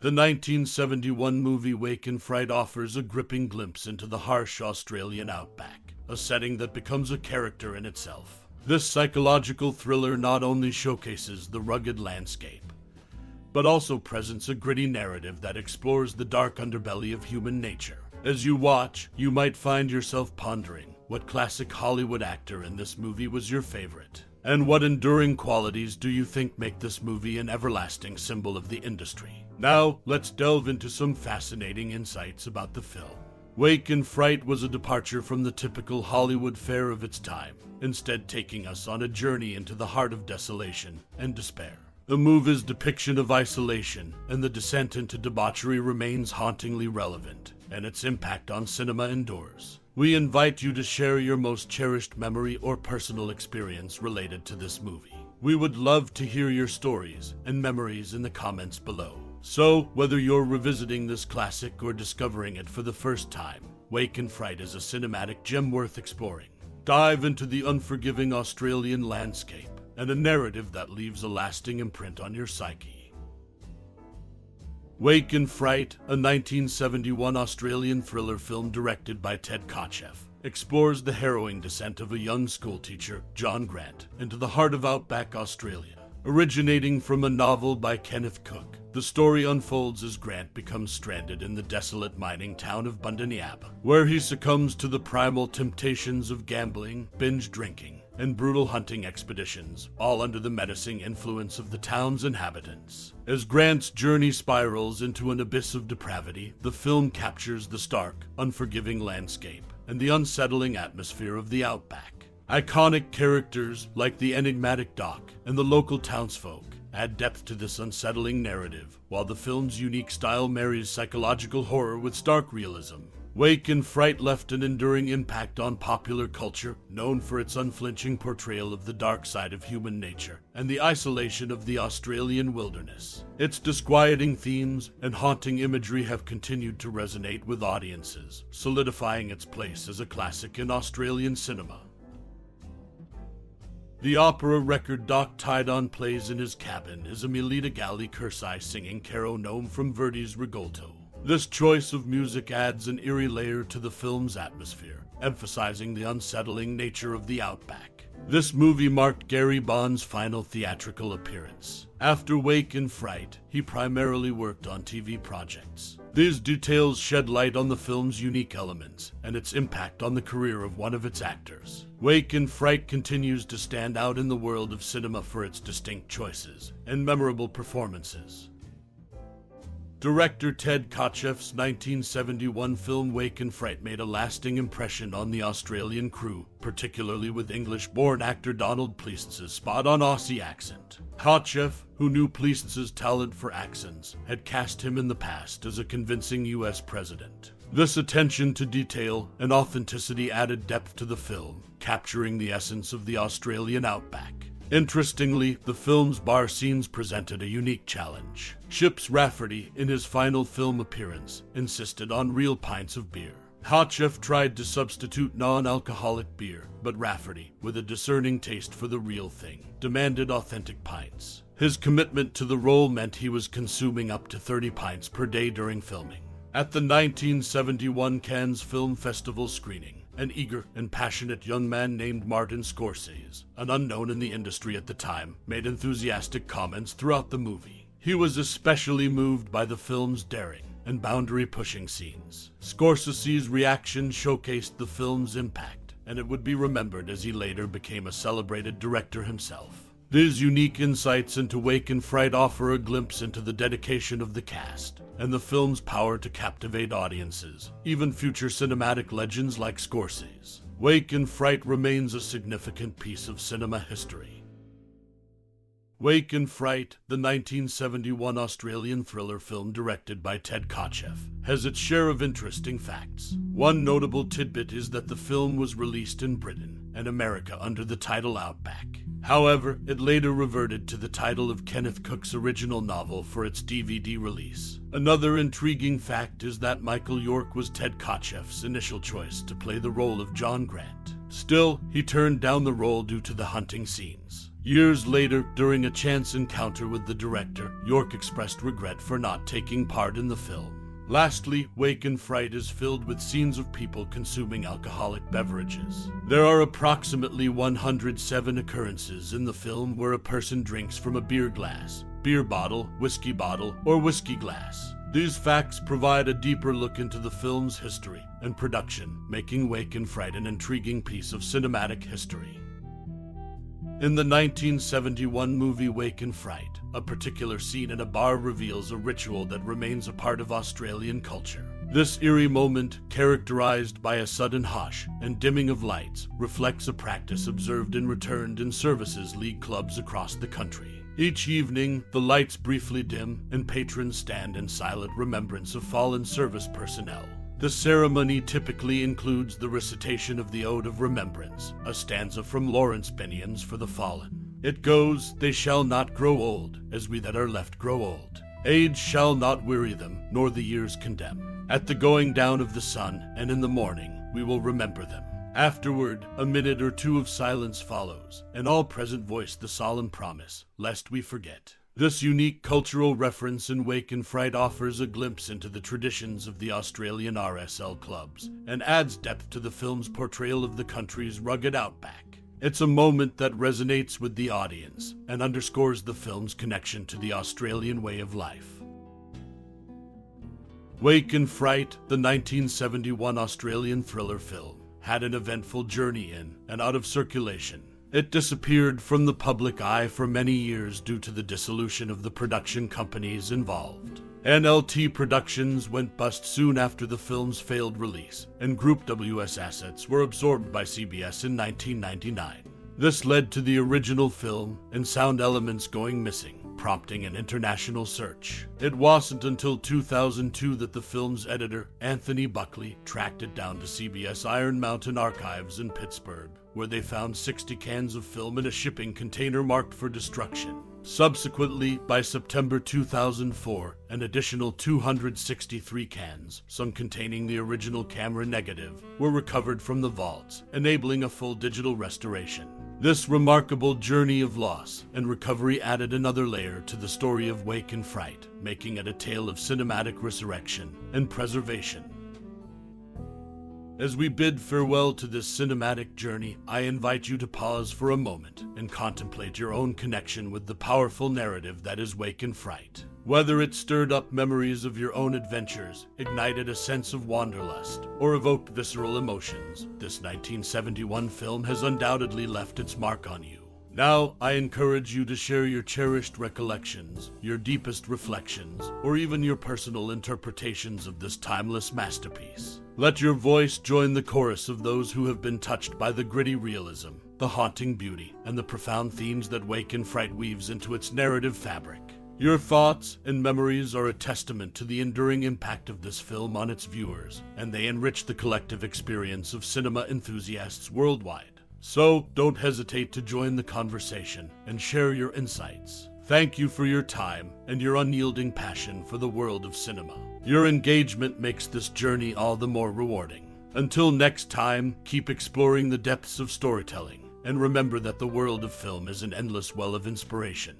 The 1971 movie Wake in Fright offers a gripping glimpse into the harsh Australian outback, a setting that becomes a character in itself. This psychological thriller not only showcases the rugged landscape, but also presents a gritty narrative that explores the dark underbelly of human nature. As you watch, you might find yourself pondering what classic Hollywood actor in this movie was your favorite, and what enduring qualities do you think make this movie an everlasting symbol of the industry. Now, let's delve into some fascinating insights about the film. Wake in Fright was a departure from the typical Hollywood fare of its time, instead taking us on a journey into the heart of desolation and despair. The movie's depiction of isolation and the descent into debauchery remains hauntingly relevant, and its impact on cinema endures. We invite you to share your most cherished memory or personal experience related to this movie. We would love to hear your stories and memories in the comments below. So, whether you're revisiting this classic or discovering it for the first time, Wake in Fright is a cinematic gem worth exploring. Dive into the unforgiving Australian landscape and a narrative that leaves a lasting imprint on your psyche. Wake in Fright, a 1971 Australian thriller film directed by Ted Kotcheff, explores the harrowing descent of a young schoolteacher, John Grant, into the heart of outback Australia. Originating from a novel by Kenneth Cook, the story unfolds as Grant becomes stranded in the desolate mining town of Bundanyaba, where he succumbs to the primal temptations of gambling, binge drinking, and brutal hunting expeditions, all under the menacing influence of the town's inhabitants. As Grant's journey spirals into an abyss of depravity, the film captures the stark, unforgiving landscape and the unsettling atmosphere of the outback. Iconic characters like the enigmatic Jock and the local townsfolk add depth to this unsettling narrative, while the film's unique style marries psychological horror with stark realism. Wake in Fright left an enduring impact on popular culture, known for its unflinching portrayal of the dark side of human nature and the isolation of the Australian wilderness. Its disquieting themes and haunting imagery have continued to resonate with audiences, solidifying its place as a classic in Australian cinema. The opera record Doc Tydon plays in his cabin is a Melita Galli Cursai singing caro nome from Verdi's Rigoletto. This choice of music adds an eerie layer to the film's atmosphere, emphasizing the unsettling nature of the outback. This movie marked Gary Bond's final theatrical appearance. After Wake in Fright, he primarily worked on TV projects. These details shed light on the film's unique elements and its impact on the career of one of its actors. Wake in Fright continues to stand out in the world of cinema for its distinct choices and memorable performances. Director Ted Kotcheff's 1971 film Wake in Fright made a lasting impression on the Australian crew, particularly with English-born actor Donald Pleasence's spot-on Aussie accent. Kotcheff, who knew Pleasence's talent for accents, had cast him in the past as a convincing U.S. president. This attention to detail and authenticity added depth to the film, capturing the essence of the Australian outback. Interestingly, the film's bar scenes presented a unique challenge. Chips Rafferty, in his final film appearance, insisted on real pints of beer. Kotcheff tried to substitute non-alcoholic beer, but Rafferty, with a discerning taste for the real thing, demanded authentic pints. His commitment to the role meant he was consuming up to 30 pints per day during filming. At the 1971 Cannes Film Festival screening, an eager and passionate young man named Martin Scorsese, an unknown in the industry at the time, made enthusiastic comments throughout the movie. He was especially moved by the film's daring and boundary-pushing scenes. Scorsese's reaction showcased the film's impact, and it would be remembered as he later became a celebrated director himself. These unique insights into Wake in Fright offer a glimpse into the dedication of the cast and the film's power to captivate audiences, even future cinematic legends like Scorsese. Wake in Fright remains a significant piece of cinema history. Wake in Fright, the 1971 Australian thriller film directed by Ted Kotcheff, has its share of interesting facts. One notable tidbit is that the film was released in Britain and America under the title Outback. However, it later reverted to the title of Kenneth Cook's original novel for its DVD release. Another intriguing fact is that Michael York was Ted Kotcheff's initial choice to play the role of John Grant. Still, he turned down the role due to the hunting scenes. Years later, during a chance encounter with the director, York expressed regret for not taking part in the film. Lastly, Wake and Fright is filled with scenes of people consuming alcoholic beverages. There are approximately 107 occurrences in the film where a person drinks from a beer glass, beer bottle, or whiskey glass. These facts provide a deeper look into the film's history and production, making Wake and Fright an intriguing piece of cinematic history. In the 1971 movie Wake and Fright, a particular scene in a bar reveals a ritual that remains a part of Australian culture. This eerie moment, characterized by a sudden hush and dimming of lights, reflects a practice observed and returned in services league clubs across the country. Each evening, the lights briefly dim and patrons stand in silent remembrance of fallen service personnel. The ceremony typically includes the recitation of the Ode of Remembrance, a stanza from Lawrence Binion's For the Fallen. It goes, "They shall not grow old, as we that are left grow old. Age shall not weary them, nor the years condemn. At the going down of the sun, and in the morning, we will remember them." Afterward, a minute or two of silence follows, and all present voice the solemn promise, lest we forget. This unique cultural reference in Wake and Fright offers a glimpse into the traditions of the Australian RSL clubs and adds depth to the film's portrayal of the country's rugged outback. It's a moment that resonates with the audience and underscores the film's connection to the Australian way of life. Wake and Fright, the 1971 Australian thriller film, had an eventful journey in and out of circulation. It disappeared from the public eye for many years due to the dissolution of the production companies involved. NLT Productions went bust soon after the film's failed release, and Group WS assets were absorbed by CBS in 1999. This led to the original film and sound elements going missing, prompting an international search. It wasn't until 2002 that the film's editor, Anthony Buckley, tracked it down to CBS Iron Mountain Archives in Pittsburgh, where they found 60 cans of film in a shipping container marked for destruction. Subsequently, by September 2004, an additional 263 cans, some containing the original camera negative, were recovered from the vaults, enabling a full digital restoration. This remarkable journey of loss and recovery added another layer to the story of Wake and Fright, making it a tale of cinematic resurrection and preservation. As we bid farewell to this cinematic journey, I invite you to pause for a moment and contemplate your own connection with the powerful narrative that is Wake and Fright. Whether it stirred up memories of your own adventures, ignited a sense of wanderlust, or evoked visceral emotions, this 1971 film has undoubtedly left its mark on you. Now, I encourage you to share your cherished recollections, your deepest reflections, or even your personal interpretations of this timeless masterpiece. Let your voice join the chorus of those who have been touched by the gritty realism, the haunting beauty, and the profound themes that Wake and Fright weaves into its narrative fabric. Your thoughts and memories are a testament to the enduring impact of this film on its viewers, and they enrich the collective experience of cinema enthusiasts worldwide. So, don't hesitate to join the conversation and share your insights. Thank you for your time and your unyielding passion for the world of cinema. Your engagement makes this journey all the more rewarding. Until next time, keep exploring the depths of storytelling, and remember that the world of film is an endless well of inspiration.